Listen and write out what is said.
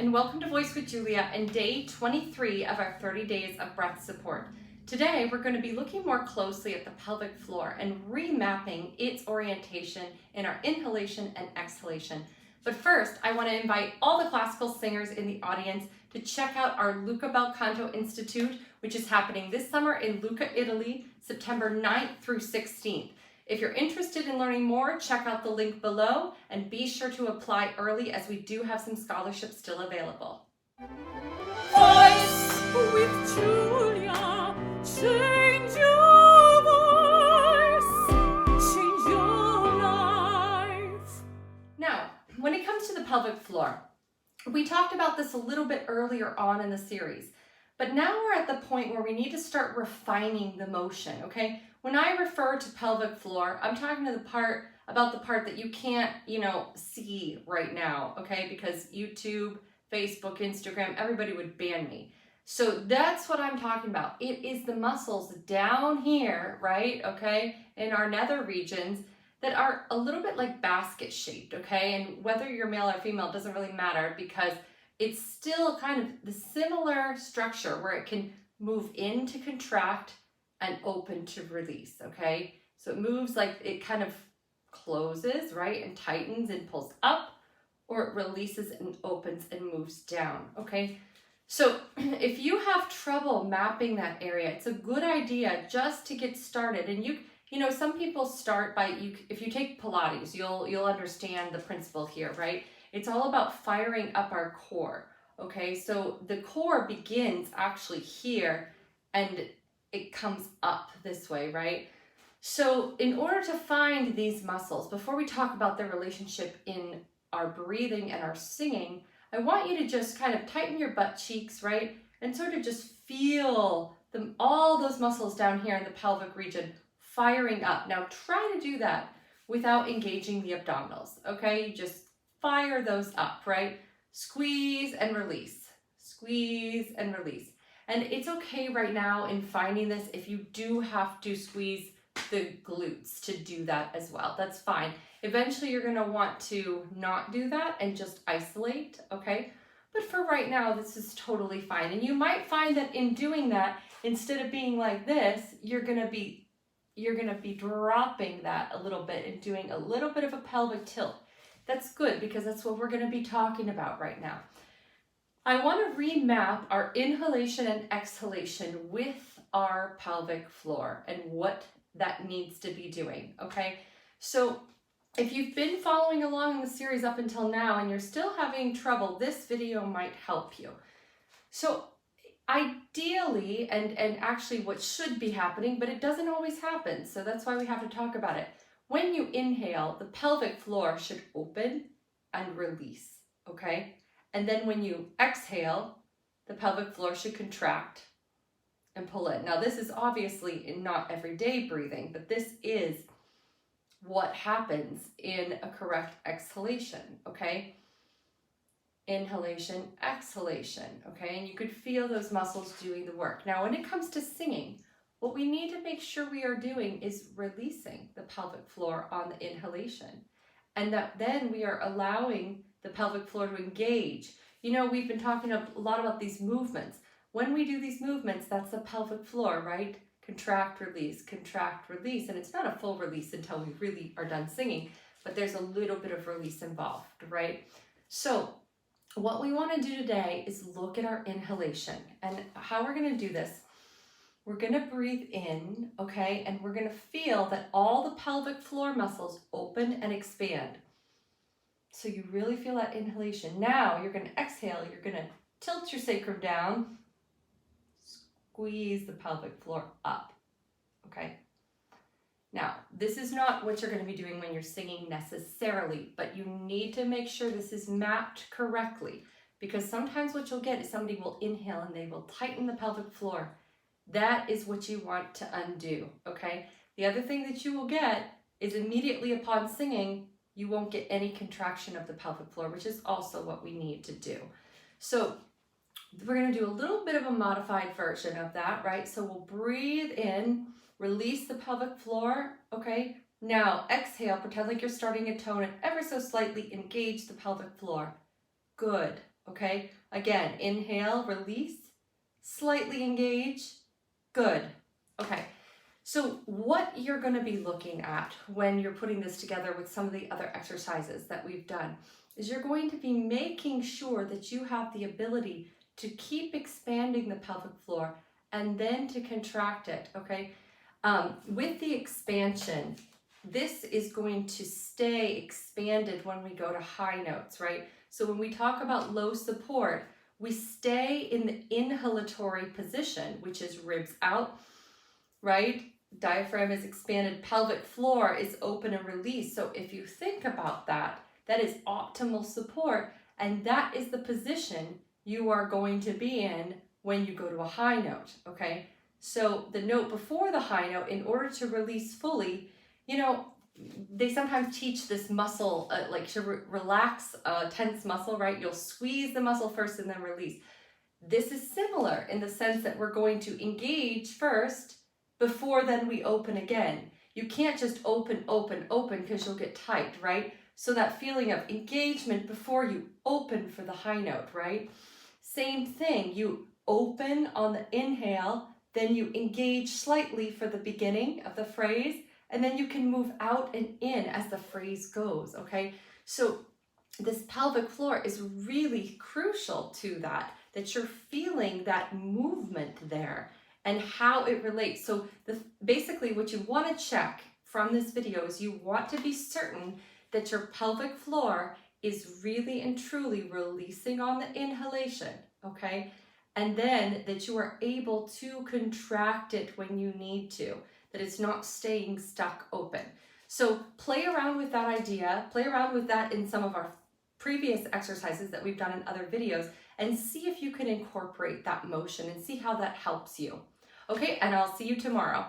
and welcome to Voice with Julia and day 23 of our 30 days of breath support. Today we're going to be looking more closely at the pelvic floor and remapping its orientation in our inhalation and exhalation. But first, I want to invite all the classical singers in the audience to check out our Lucca Bel Canto Institute, which is happening this summer in Lucca, Italy, September 9th through 16th. If you're interested in learning more, check out the link below and be sure to apply early as we do have some scholarships still available. Voice with Julia, change your voice, change your life. Now, when it comes to the pelvic floor, we talked about this a little bit earlier on in the series, but now we're at the point where we need to start refining the motion, okay? When I refer to pelvic floor, I'm talking to about the part that you can't, see right now, okay? Because YouTube, Facebook, Instagram, everybody would ban me. So that's what I'm talking about. It is the muscles down here, right, okay, in our nether regions that are a little bit like basket shaped, okay? And whether you're male or female doesn't really matter because it's still kind of the similar structure where it can move in to contract and open to release, okay? So it moves like it kind of closes, right, and tightens and pulls up, or it releases and opens and moves down, okay? So if you have trouble mapping that area, it's a good idea just to get started. And some people start by, if you take Pilates, you'll understand the principle here, right? It's all about firing up our core, okay? So the core begins actually here and it comes up this way, right? So in order to find these muscles, before we talk about their relationship in our breathing and our singing, I want you to just kind of tighten your butt cheeks, right? And sort of just feel all those muscles down here in the pelvic region firing up. Now try to do that without engaging the abdominals, okay? You just fire those up, right? Squeeze and release, squeeze and release. And it's okay right now in finding this if you do have to squeeze the glutes to do that as well. That's fine. Eventually you're going to want to not do that and just isolate, okay? But for right now, this is totally fine. And you might find that in doing that, instead of being like this, you're going to be dropping that a little bit and doing a little bit of a pelvic tilt. That's good because that's what we're going to be talking about right now. I want to remap our inhalation and exhalation with our pelvic floor and what that needs to be doing, okay? So if you've been following along in the series up until now and you're still having trouble, this video might help you. So ideally, and actually what should be happening, but it doesn't always happen, so that's why we have to talk about it. When you inhale, the pelvic floor should open and release, okay? And then when you exhale, the pelvic floor should contract and pull in. Now this is obviously not everyday breathing, but this is what happens in a correct exhalation, okay? Inhalation, exhalation, okay? And you could feel those muscles doing the work. Now when it comes to singing, what we need to make sure we are doing is releasing the pelvic floor on the inhalation. And that then we are allowing the pelvic floor to engage. We've been talking a lot about these movements. When we do these movements, that's the pelvic floor, right? Contract, release, and it's not a full release until we really are done singing, but there's a little bit of release involved, right? So what we want to do today is look at our inhalation and how we're going to do this. We're going to breathe in, okay? And we're going to feel that all the pelvic floor muscles open and expand. So you really feel that inhalation. Now you're going to exhale. You're going to tilt your sacrum down, squeeze the pelvic floor up, okay? Now, this is not what you're going to be doing when you're singing necessarily, but you need to make sure this is mapped correctly because sometimes what you'll get is somebody will inhale and they will tighten the pelvic floor. That is what you want to undo, okay? The other thing that you will get is immediately upon singing, you won't get any contraction of the pelvic floor, which is also what we need to do. So we're going to do a little bit of a modified version of that, right? So we'll breathe in, release the pelvic floor, okay? Now exhale, pretend like you're starting a tone and ever so slightly engage the pelvic floor. Good. okay? Again, inhale, release, slightly engage, good. Okay, so what you're gonna be looking at when you're putting this together with some of the other exercises that we've done is you're going to be making sure that you have the ability to keep expanding the pelvic floor and then to contract it, okay? With the expansion, this is going to stay expanded when we go to high notes, right? So when we talk about low support, we stay in the inhalatory position, which is ribs out, right? Diaphragm is expanded, pelvic floor is open and released. So if you think about that, that is optimal support, and that is the position you are going to be in when you go to a high note, okay? So the note before the high note, in order to release fully, you know, they sometimes teach this muscle, like to relax a tense muscle, right? You'll squeeze the muscle first and then release. This is similar in the sense that we're going to engage first before then we open again. You can't just open, open, open because you'll get tight, right? So that feeling of engagement before you open for the high note, right? Same thing, you open on the inhale, then you engage slightly for the beginning of the phrase, and then you can move out and in as the phrase goes, okay? So this pelvic floor is really crucial to that you're feeling that movement there and how it relates. So basically what you want to check from this video is you want to be certain that your pelvic floor is really and truly releasing on the inhalation, okay? And then that you are able to contract it when you need to, that it's not staying stuck open. So play around with that idea, play around with that in some of our previous exercises that we've done in other videos, and see if you can incorporate that motion and see how that helps you. Okay, and I'll see you tomorrow.